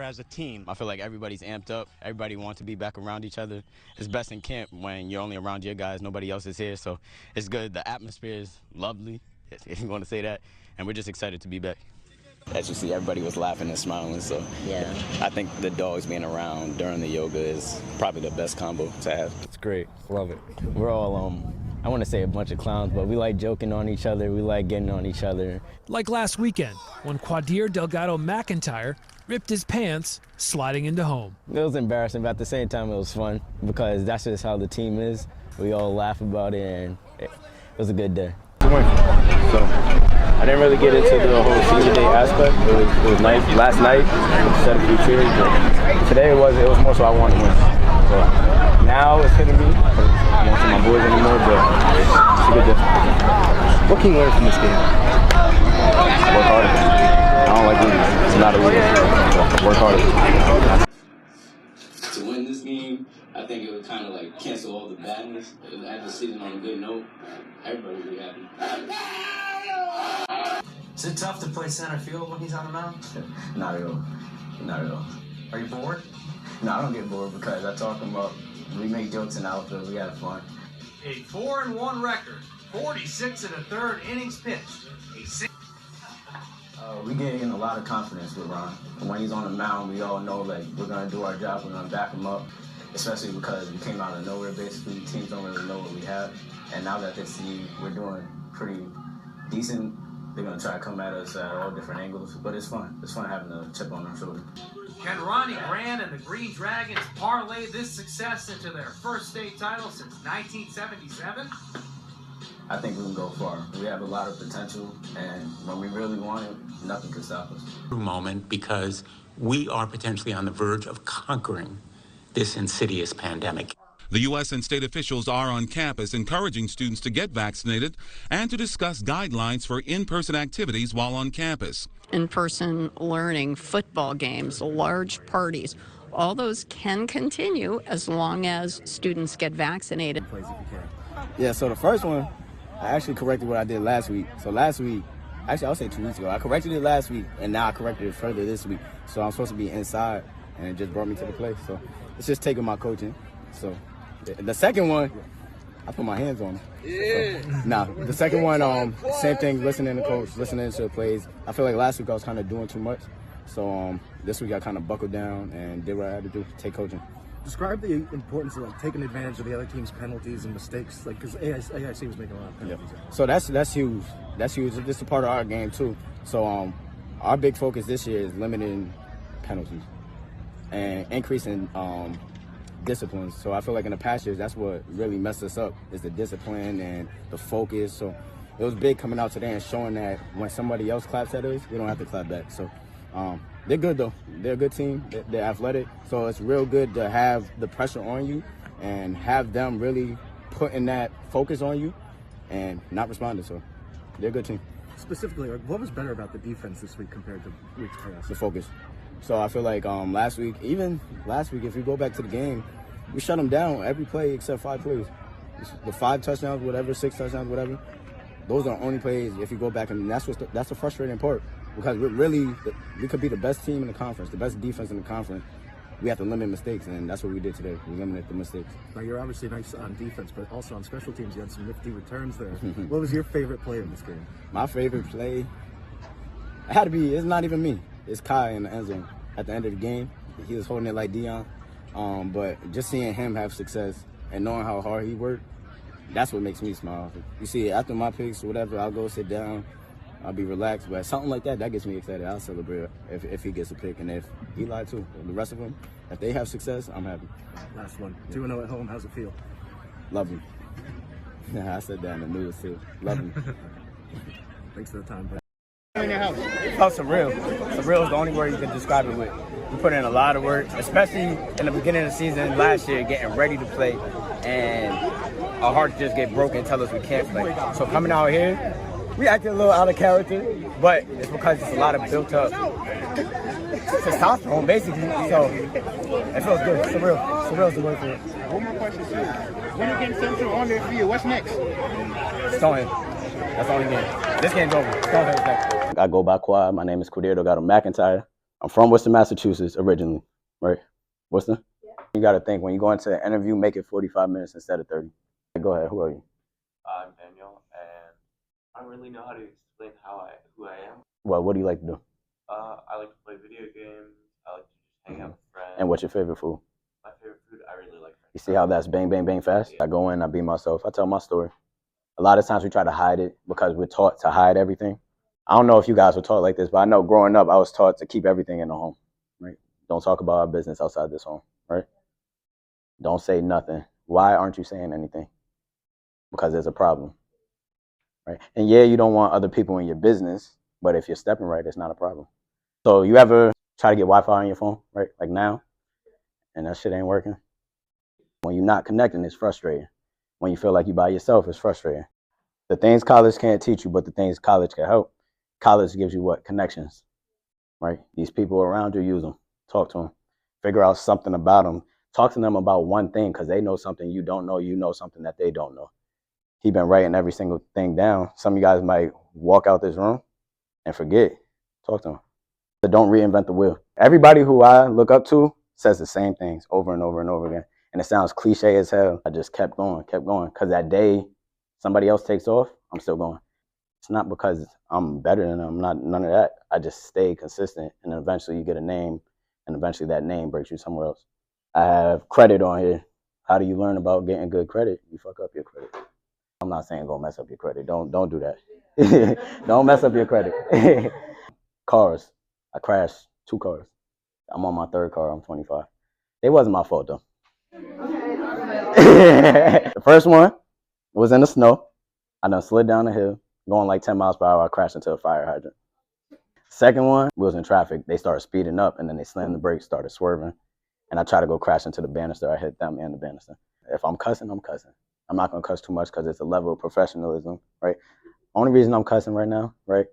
as a team? I feel like everybody's amped up. Everybody wants to be back around each other. It's best in camp when you're only around your guys. Nobody else is here, so it's good. The atmosphere is lovely, if you want to say that, and we're just excited to be back. As you see, everybody was laughing and smiling, so yeah. I think the dogs being around during the yoga is probably the best combo to have. It's great. Love it. We're all, I want to say a bunch of clowns, but we like joking on each other. We like getting on each other. Like last weekend, when Quadir Delgado-McIntyre ripped his pants sliding into home. It was embarrassing, but at the same time, it was fun because that's just how the team is. We all laugh about it, and it was a good day. So I didn't really get into the whole senior day aspect. It was nice. Last night, set a few cheers, but today it was more so I wanted to win. So now it's hitting me. I won't see my boys anymore, but it's a good difference. What can you learn from this game? Work harder. I don't like losing. It's not a losing. Work harder. To win this game, I think it would kind of like cancel all the badness. After season on a good note, everybody would be happy. Is it tough to play center field when he's on the mound? Not at all. Not at all. Are you bored? No, I don't get bored because I talk about, we make jokes in the outfield, we have fun. A 4-1 record, 46 1/3 innings pitched. We gain a lot of confidence with Ron. And when he's on the mound, we all know like we're gonna do our job, we're gonna back him up. Especially because we came out of nowhere basically. Teams don't really know what we have. And now that they see we're doing pretty decent, they're gonna try to come at us at all different angles. But it's fun. It's fun having a chip on our shoulder. Can Ronnie Grant and the Green Dragons parlay this success into their first state title since 1977? I think we can go far. We have a lot of potential, and when we really want it, nothing can stop us. Moment because we are potentially on the verge of conquering this insidious pandemic. The U.S. and state officials are on campus encouraging students to get vaccinated and to discuss guidelines for in-person activities while on campus. In-person learning, football games, large parties, all those can continue as long as students get vaccinated. Yeah, so the first one, I actually corrected what I did last week. So last week, actually I'll say 2 weeks ago, I corrected it last week, and now I corrected it further this week. So I'm supposed to be inside, and it just brought me to the place. So it's just taking my coaching. So the second one, I put my hands on it. So, the second one, same thing, listening to coach, listening to the plays. I feel like last week I was kind of doing too much. So this week I kind of buckled down and did what I had to do, take coaching. Describe the importance of like taking advantage of the other team's penalties and mistakes, like because AIC was making a lot of penalties. Yeah. So that's huge. That's huge. This is a part of our game too. So our big focus this year is limiting penalties and increasing disciplines. So I feel like in the past years, that's what really messed us up is the discipline and the focus. So it was big coming out today and showing that when somebody else claps at us, we don't have to clap back. So they're good though. They're a good team. They're athletic. So it's real good to have the pressure on you and have them really putting that focus on you and not responding. So they're a good team. Specifically, what was better about the defense this week compared to weeks past? The focus. So I feel like last week, if you go back to the game, we shut them down every play except 5 plays. The 5 touchdowns, whatever, 6 touchdowns, whatever. Those are the only plays if you go back, and that's the frustrating part. Because we could be the best team in the conference, the best defense in the conference. We have to limit mistakes, and that's what we did today. We limited the mistakes. Now, you're obviously nice on defense, but also on special teams, you had some nifty returns there. What was your favorite play in this game? My favorite play, it had to be, it's not even me. It's Kai in the end zone. At the end of the game, he was holding it like Dion. But just seeing him have success and knowing how hard he worked, that's what makes me smile. You see, after my picks or whatever, I'll go sit down. I'll be relaxed, but something like that gets me excited. I'll celebrate if he gets a pick, and if Eli too. The rest of them, if they have success, I'm happy. Last one, 2-0 at home. How's it feel? Lovely. I said that in the news too. Lovely. Thanks for the time, buddy. It felt surreal. Surreal is the only word you can describe it with. We put in a lot of work, especially in the beginning of the season last year, getting ready to play, and our hearts just get broken and tell us we can't play. So coming out here, we acted a little out of character, but it's because it's a lot of built up testosterone, basically. So it feels good. Surreal. Surreal is the word for it. One more question, too. When against Central on their field, what's next? Stonehead. That's the only game. This game's over. Stonehead's next. I go by Quad. My name is Quadir Delgado-McIntyre. I'm from Worcester, Massachusetts originally, right? Worcester? Yeah. You got to think, when you go into an interview, make it 45 minutes instead of 30. Go ahead, who are you? I'm Daniel, and I don't really know how to explain who I am. Well, what do you like to do? I like to play video games. I like to just hang out with friends. And what's your favorite food? My favorite food, I really like French You see how that's bang, bang, bang fast? I go in, I be myself, I tell my story. A lot of times we try to hide it because we're taught to hide everything. I don't know if you guys were taught like this, but I know growing up, I was taught to keep everything in the home, right? Don't talk about our business outside this home, right? Don't say nothing. Why aren't you saying anything? Because there's a problem, right? And yeah, you don't want other people in your business, but if you're stepping right, it's not a problem. So you ever try to get Wi-Fi on your phone, right? Like now, and that shit ain't working? When you're not connecting, it's frustrating. When you feel like you're by yourself, it's frustrating. The things college can't teach you, but the things college can help. College gives you what? Connections, right? These people around you, use them. Talk to them. Figure out something about them. Talk to them about one thing because they know something you don't know. You know something that they don't know. He been writing every single thing down. Some of you guys might walk out this room and forget. Talk to him. But don't reinvent the wheel. Everybody who I look up to says the same things over and over and over again. And it sounds cliche as hell. I just kept going. Because that day somebody else takes off, I'm still going. It's not because I'm better than them. I'm not none of that. I just stay consistent, and then eventually you get a name, and eventually that name breaks you somewhere else. I have credit on here. How do you learn about getting good credit? You fuck up your credit. I'm not saying go mess up your credit. Don't do that. Don't mess up your credit. Cars. I crashed 2 cars. I'm on my 3rd car. I'm 25. It wasn't my fault though. The first one was in the snow. I done slid down the hill, going like 10 miles per hour. I crashed into a fire hydrant. Second one, we was in traffic. They started speeding up, and then they slammed the brakes, started swerving. And I tried to go crash into the banister. I hit them and the banister. If I'm cussing, I'm cussing. I'm not going to cuss too much because it's a level of professionalism, right? Only reason I'm cussing right now, right,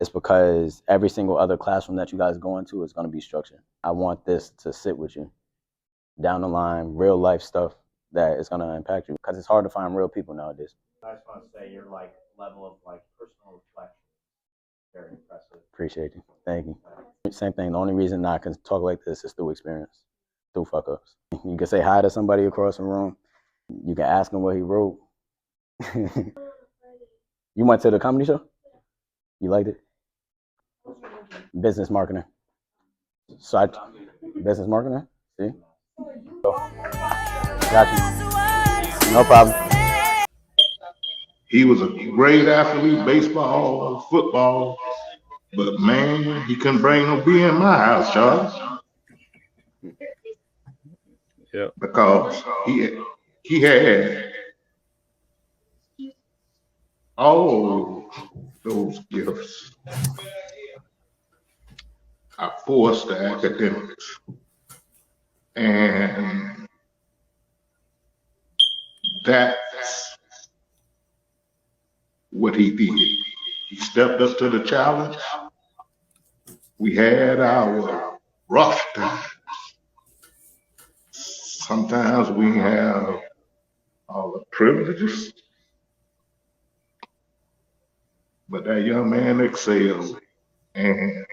is because every single other classroom that you guys go into is going to be structured. I want this to sit with you down the line, real life stuff that is going to impact you because it's hard to find real people nowadays. I just want to say your like level of like personal reflection, very impressive. Appreciate you. Thank you. Same thing. The only reason I can talk like this is through experience, through fuck ups. You can say hi to somebody across the room. You can ask him what he wrote. You went to the comedy show? You liked it? Business marketing. So business marketing? See? Got you. No problem. He was a great athlete, baseball, football, but man, he couldn't bring no beer in my house, Charles. Yeah. Because he had all those gifts. I forced the academics. And that's what he did. He stepped up to the challenge. We had our rough times. Sometimes we have all the privileges, but that young man excelled. And